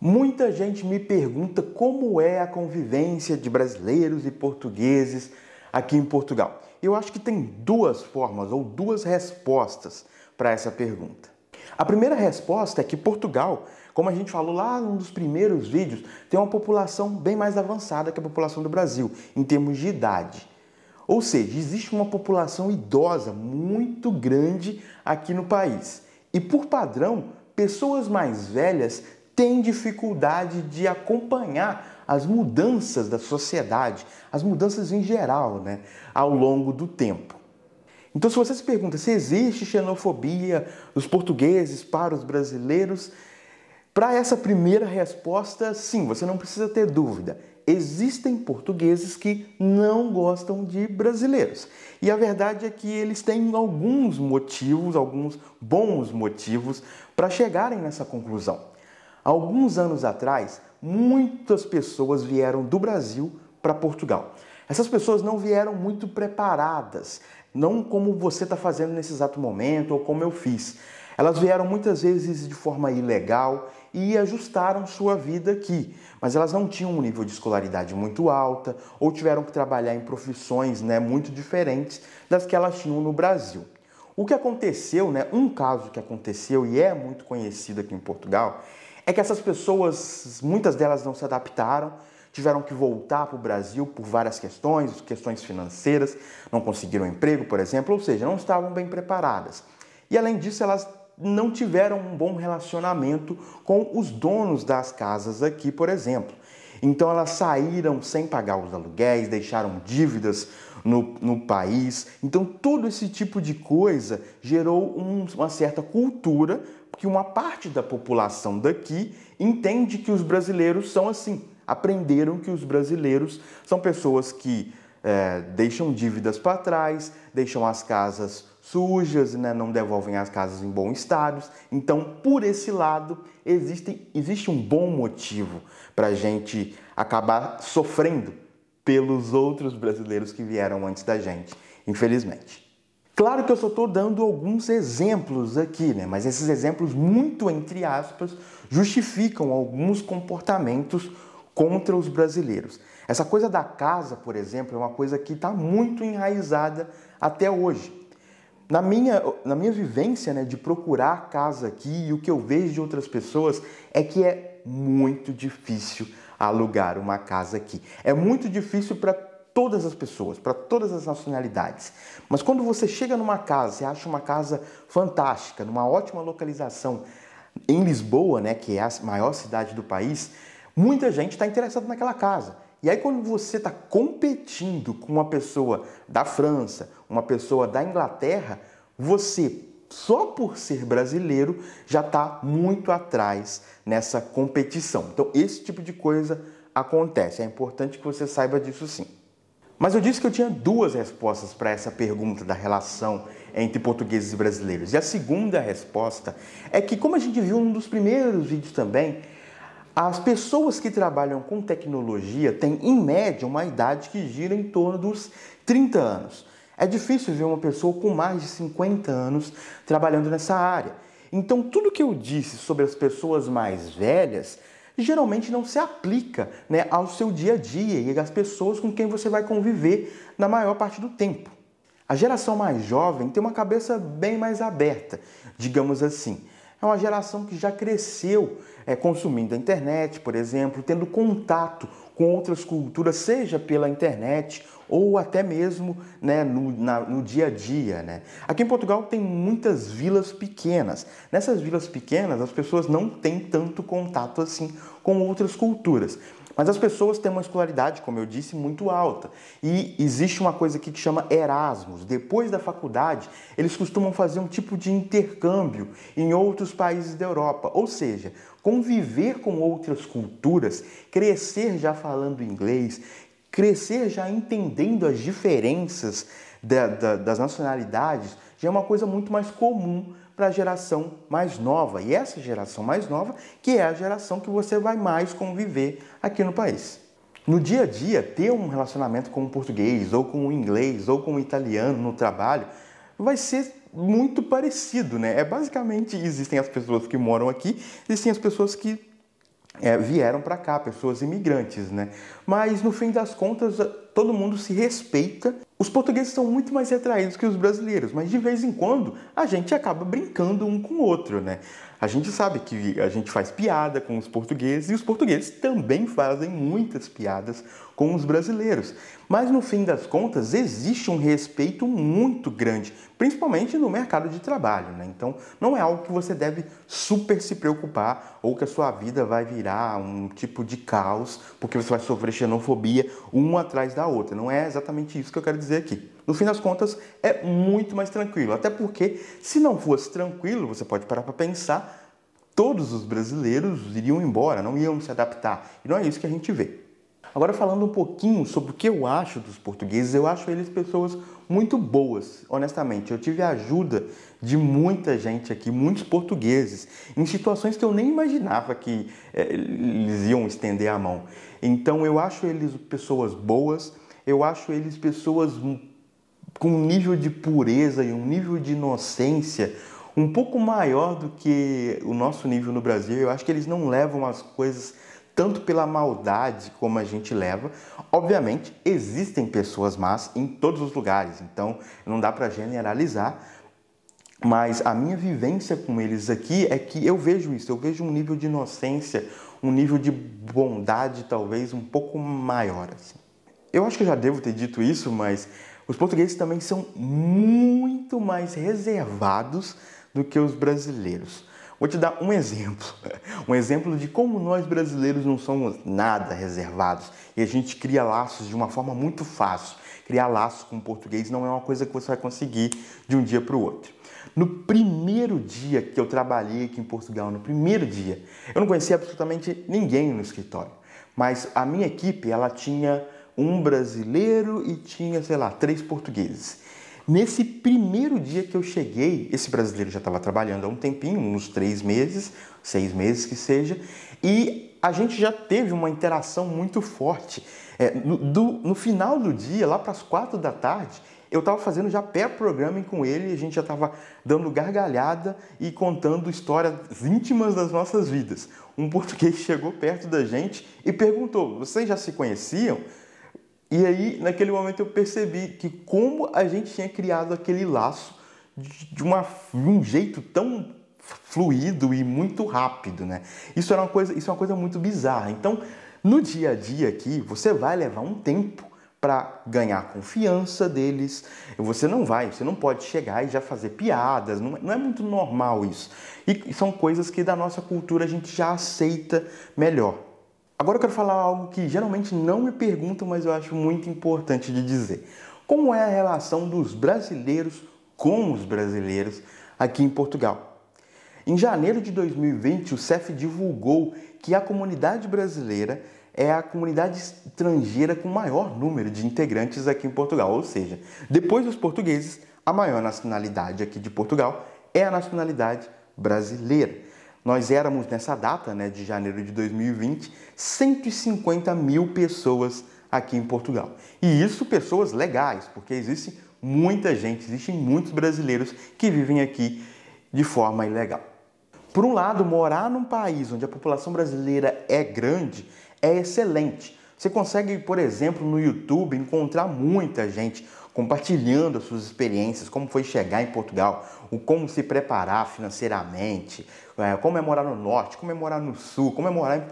Muita gente me pergunta como é a convivência de brasileiros e portugueses aqui em Portugal. Eu acho que tem duas formas ou duas respostas para essa pergunta. A primeira resposta é que Portugal, como a gente falou lá num dos primeiros vídeos, tem uma população bem mais avançada que a população do Brasil, em termos de idade. Ou seja, existe uma população idosa muito grande aqui no país. E por padrão, pessoas mais velhas têm dificuldade de acompanhar as mudanças da sociedade, as mudanças em geral, ao longo do tempo. Então, se você se pergunta se existe xenofobia dos portugueses para os brasileiros, para essa primeira resposta, sim, você não precisa ter dúvida. Existem portugueses que não gostam de brasileiros. E a verdade é que eles têm alguns motivos, alguns bons motivos para chegarem nessa conclusão. Alguns anos atrás, muitas pessoas vieram do Brasil para Portugal. Essas pessoas não vieram muito preparadas, não como você está fazendo nesse exato momento ou como eu fiz. Elas vieram muitas vezes de forma ilegal e ajustaram sua vida aqui, mas elas não tinham um nível de escolaridade muito alta ou tiveram que trabalhar em profissões muito diferentes das que elas tinham no Brasil. O que aconteceu, um caso que aconteceu e é muito conhecido aqui em Portugal, é que essas pessoas, muitas delas não se adaptaram, tiveram que voltar para o Brasil por várias questões financeiras, não conseguiram emprego, por exemplo, ou seja, não estavam bem preparadas. E além disso, elas não tiveram um bom relacionamento com os donos das casas aqui, por exemplo. Então elas saíram sem pagar os aluguéis, deixaram dívidas no país. Então todo esse tipo de coisa gerou uma certa cultura que uma parte da população daqui entende que os brasileiros são assim. Aprenderam que os brasileiros são pessoas que deixam dívidas para trás, deixam as casas sujas, não devolvem as casas em bom estado. Então, por esse lado, existe um bom motivo para a gente acabar sofrendo pelos outros brasileiros que vieram antes da gente, infelizmente. Claro que eu só estou dando alguns exemplos aqui, mas esses exemplos, muito entre aspas, justificam alguns comportamentos contra os brasileiros. Essa coisa da casa, por exemplo, é uma coisa que está muito enraizada até hoje. Na minha vivência de procurar casa aqui, e o que eu vejo de outras pessoas é que é muito difícil alugar uma casa aqui. É muito difícil para todas as pessoas, para todas as nacionalidades. Mas quando você chega numa casa, você acha uma casa fantástica, numa ótima localização, em Lisboa, que é a maior cidade do país, muita gente está interessada naquela casa. E aí quando você está competindo com uma pessoa da França, uma pessoa da Inglaterra, você, só por ser brasileiro, já está muito atrás nessa competição. Então esse tipo de coisa acontece. É importante que você saiba disso sim. Mas eu disse que eu tinha duas respostas para essa pergunta da relação entre portugueses e brasileiros. E a segunda resposta é que, como a gente viu num dos primeiros vídeos também, as pessoas que trabalham com tecnologia têm, em média, uma idade que gira em torno dos 30 anos. É difícil ver uma pessoa com mais de 50 anos trabalhando nessa área. Então, tudo que eu disse sobre as pessoas mais velhas geralmente não se aplica ao seu dia a dia e às pessoas com quem você vai conviver na maior parte do tempo. A geração mais jovem tem uma cabeça bem mais aberta, digamos assim. É uma geração que já cresceu consumindo a internet, por exemplo, tendo contato com outras culturas, seja pela internet ou até mesmo no dia a dia. Aqui em Portugal tem muitas vilas pequenas. Nessas vilas pequenas, as pessoas não têm tanto contato assim com outras culturas. Mas as pessoas têm uma escolaridade, como eu disse, muito alta. E existe uma coisa aqui que chama Erasmus. Depois da faculdade, eles costumam fazer um tipo de intercâmbio em outros países da Europa. Ou seja, conviver com outras culturas, crescer já falando inglês, crescer já entendendo as diferenças das nacionalidades, já é uma coisa muito mais comum para a geração mais nova. E essa geração mais nova que é a geração que você vai mais conviver aqui no país. No dia a dia, ter um relacionamento com o português, ou com o inglês, ou com o italiano no trabalho, vai ser muito parecido, É basicamente, existem as pessoas que moram aqui, existem as pessoas que vieram para cá, pessoas imigrantes, né? Mas no fim das contas, todo mundo se respeita. Os portugueses são muito mais retraídos que os brasileiros, mas de vez em quando a gente acaba brincando um com o outro, né? A gente sabe que a gente faz piada com os portugueses e os portugueses também fazem muitas piadas com os brasileiros. Mas no fim das contas existe um respeito muito grande, principalmente no mercado de trabalho, né? Então não é algo que você deve super se preocupar ou que a sua vida vai virar um tipo de caos porque você vai sofrer xenofobia uma atrás da outra. Não é exatamente isso que eu quero dizer aqui. No fim das contas, é muito mais tranquilo. Até porque, se não fosse tranquilo, você pode parar para pensar, todos os brasileiros iriam embora, não iam se adaptar. E não é isso que a gente vê. Agora, falando um pouquinho sobre o que eu acho dos portugueses, eu acho eles pessoas muito boas, honestamente. Eu tive a ajuda de muita gente aqui, muitos portugueses, em situações que eu nem imaginava que eles iam estender a mão. Então, eu acho eles pessoas boas, eu acho eles pessoas com um nível de pureza e um nível de inocência um pouco maior do que o nosso nível no Brasil. Eu acho que eles não levam as coisas tanto pela maldade como a gente leva. Obviamente, existem pessoas más em todos os lugares, então não dá para generalizar, mas a minha vivência com eles aqui é que eu vejo isso, eu vejo um nível de inocência, um nível de bondade talvez um pouco maior, assim. Eu acho que eu já devo ter dito isso, mas os portugueses também são muito mais reservados do que os brasileiros. Vou te dar um exemplo de como nós brasileiros não somos nada reservados e a gente cria laços de uma forma muito fácil. Criar laços com o português não é uma coisa que você vai conseguir de um dia para o outro. No primeiro dia que eu trabalhei aqui em Portugal, no primeiro dia, eu não conhecia absolutamente ninguém no escritório, mas a minha equipe, ela tinha um brasileiro e tinha, sei lá, 3 portugueses. Nesse primeiro dia que eu cheguei, esse brasileiro já estava trabalhando há um tempinho, uns 3 meses, 6 meses que seja, e a gente já teve uma interação muito forte. No final do dia, lá para as 4 da tarde, eu estava fazendo já pair-programming com ele, a gente já estava dando gargalhada e contando histórias íntimas das nossas vidas. Um português chegou perto da gente e perguntou: vocês já se conheciam? E aí, naquele momento, eu percebi que como a gente tinha criado aquele laço de um jeito tão fluido e muito rápido, né? Isso é uma coisa muito bizarra. Então, no dia a dia aqui, você vai levar um tempo para ganhar a confiança deles. Você não pode chegar e já fazer piadas, não é muito normal isso. E são coisas que da nossa cultura a gente já aceita melhor. Agora eu quero falar algo que geralmente não me perguntam, mas eu acho muito importante de dizer. Como é a relação dos brasileiros com os brasileiros aqui em Portugal? Em janeiro de 2020, o CEF divulgou que a comunidade brasileira é a comunidade estrangeira com maior número de integrantes aqui em Portugal. Ou seja, depois dos portugueses, a maior nacionalidade aqui de Portugal é a nacionalidade brasileira. Nós éramos, nessa data, né, de janeiro de 2020, 150 mil pessoas aqui em Portugal. E isso pessoas legais, porque existe muita gente, existem muitos brasileiros que vivem aqui de forma ilegal. Por um lado, morar num país onde a população brasileira é grande é excelente. Você consegue, por exemplo, no YouTube encontrar muita gente compartilhando as suas experiências, como foi chegar em Portugal, o como se preparar financeiramente, como é morar no norte, como é morar no sul, como é morar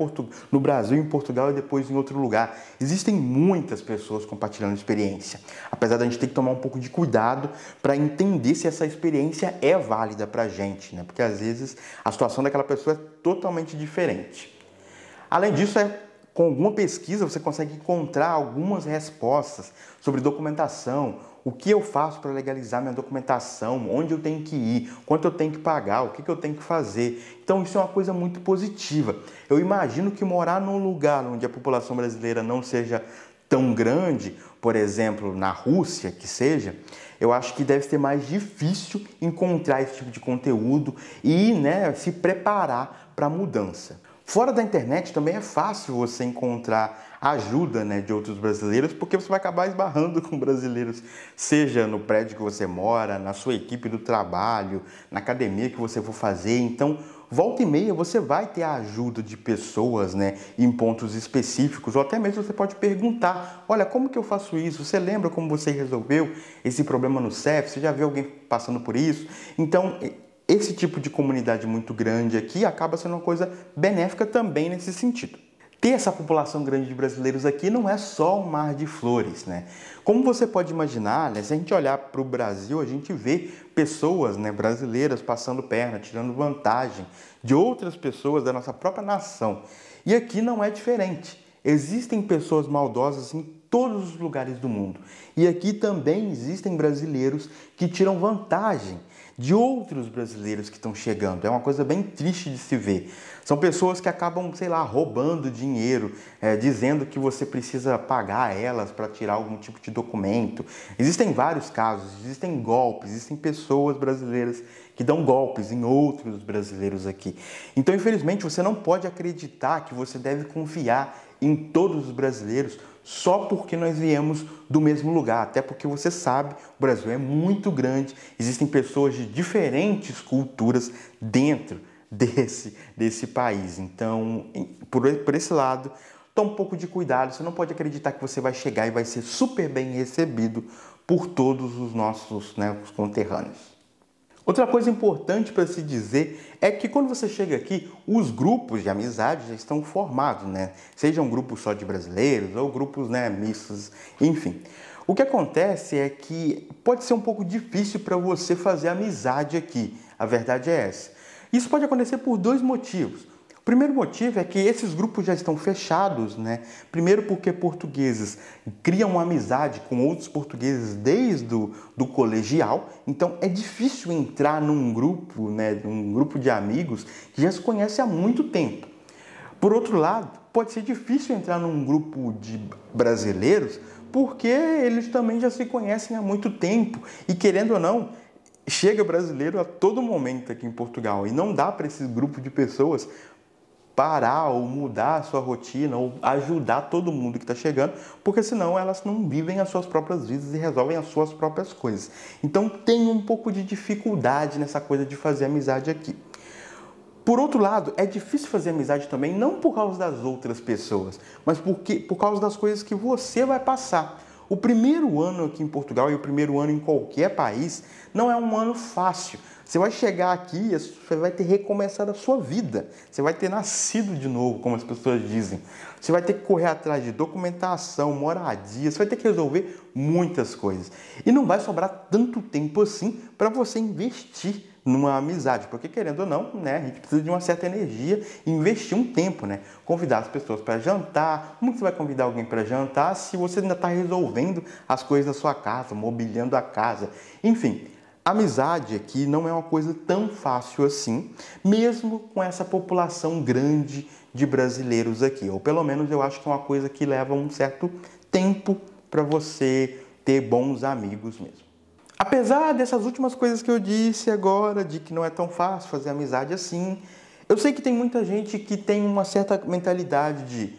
no Brasil, em Portugal e depois em outro lugar. Existem muitas pessoas compartilhando experiência, apesar da gente ter que tomar um pouco de cuidado para entender se essa experiência é válida para a gente, né? Porque às vezes a situação daquela pessoa é totalmente diferente. Além disso, com alguma pesquisa você consegue encontrar algumas respostas sobre documentação, o que eu faço para legalizar minha documentação, onde eu tenho que ir, quanto eu tenho que pagar, o que eu tenho que fazer. Então isso é uma coisa muito positiva. Eu imagino que morar num lugar onde a população brasileira não seja tão grande, por exemplo, na Rússia, que seja, eu acho que deve ser mais difícil encontrar esse tipo de conteúdo e, né, se preparar para a mudança. Fora da internet também é fácil você encontrar ajuda, né, de outros brasileiros, porque você vai acabar esbarrando com brasileiros, seja no prédio que você mora, na sua equipe do trabalho, na academia que você for fazer. Então, volta e meia você vai ter a ajuda de pessoas, né, em pontos específicos, ou até mesmo você pode perguntar, olha, como que eu faço isso? Você lembra como você resolveu esse problema no CEF? Você já viu alguém passando por isso? Então, esse tipo de comunidade muito grande aqui acaba sendo uma coisa benéfica também nesse sentido. Ter essa população grande de brasileiros aqui não é só um mar de flores, né? Como você pode imaginar, né, se a gente olhar para o Brasil, a gente vê pessoas, né, brasileiras passando perna, tirando vantagem de outras pessoas da nossa própria nação. E aqui não é diferente. Existem pessoas maldosas em todos os lugares do mundo. E aqui também existem brasileiros que tiram vantagem de outros brasileiros que estão chegando. É uma coisa bem triste de se ver. São pessoas que acabam, sei lá, roubando dinheiro, dizendo que você precisa pagar elas para tirar algum tipo de documento. Existem vários casos, existem golpes, existem pessoas brasileiras que dão golpes em outros brasileiros aqui. Então, infelizmente, você não pode acreditar que você deve confiar em todos os brasileiros só porque nós viemos do mesmo lugar, até porque você sabe, o Brasil é muito grande, existem pessoas de diferentes culturas dentro desse país. Então, por esse lado, toma um pouco de cuidado, você não pode acreditar que você vai chegar e vai ser super bem recebido por todos os nossos, né, os conterrâneos. Outra coisa importante para se dizer é que quando você chega aqui, os grupos de amizade já estão formados, né? Seja um grupo só de brasileiros ou grupos, né, mistos, enfim. O que acontece é que pode ser um pouco difícil para você fazer amizade aqui, a verdade é essa. Isso pode acontecer por dois motivos. O primeiro motivo é que esses grupos já estão fechados, né? Primeiro porque portugueses criam uma amizade com outros portugueses desde do colegial, então é difícil entrar num grupo, né, um grupo de amigos que já se conhece há muito tempo. Por outro lado, pode ser difícil entrar num grupo de brasileiros porque eles também já se conhecem há muito tempo e, querendo ou não, chega brasileiro a todo momento aqui em Portugal e não dá para esse grupo de pessoas parar ou mudar a sua rotina ou ajudar todo mundo que está chegando, porque senão elas não vivem as suas próprias vidas e resolvem as suas próprias coisas. Então tem um pouco de dificuldade nessa coisa de fazer amizade aqui. Por outro lado, é difícil fazer amizade também, não por causa das outras pessoas, mas por causa das coisas que você vai passar. O primeiro ano aqui em Portugal e o primeiro ano em qualquer país não é um ano fácil. Você vai chegar aqui e você vai ter recomeçado a sua vida. Você vai ter nascido de novo, como as pessoas dizem. Você vai ter que correr atrás de documentação, moradia, você vai ter que resolver muitas coisas. E não vai sobrar tanto tempo assim para você investir numa amizade, porque querendo ou não, né, a gente precisa de uma certa energia e investir um tempo, né? Convidar as pessoas para jantar. Como que você vai convidar alguém para jantar se você ainda está resolvendo as coisas da sua casa, mobiliando a casa? Enfim, amizade aqui não é uma coisa tão fácil assim, mesmo com essa população grande de brasileiros aqui. Ou pelo menos eu acho que é uma coisa que leva um certo tempo para você ter bons amigos mesmo. Apesar dessas últimas coisas que eu disse agora, de que não é tão fácil fazer amizade assim, eu sei que tem muita gente que tem uma certa mentalidade de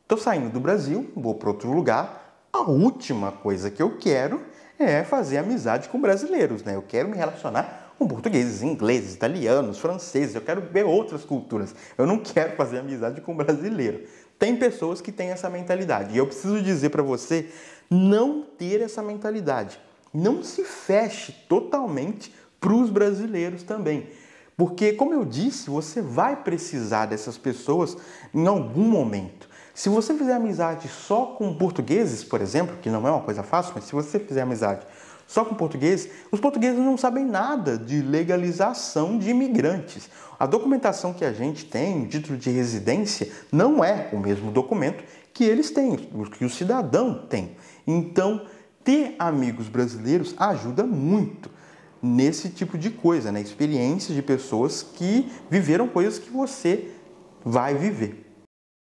tô saindo do Brasil, vou para outro lugar, a última coisa que eu quero é fazer amizade com brasileiros, né? Eu quero me relacionar com portugueses, ingleses, italianos, franceses, eu quero ver outras culturas. Eu não quero fazer amizade com brasileiro. Tem pessoas que têm essa mentalidade e eu preciso dizer para você não ter essa mentalidade. Não se feche totalmente para os brasileiros também. Porque, como eu disse, você vai precisar dessas pessoas em algum momento. Se você fizer amizade só com portugueses, por exemplo, que não é uma coisa fácil, mas se você fizer amizade só com portugueses, os portugueses não sabem nada de legalização de imigrantes. A documentação que a gente tem, o título de residência, não é o mesmo documento que eles têm, que o cidadão tem. Então, ter amigos brasileiros ajuda muito nesse tipo de coisa, né? Experiências de pessoas que viveram coisas que você vai viver.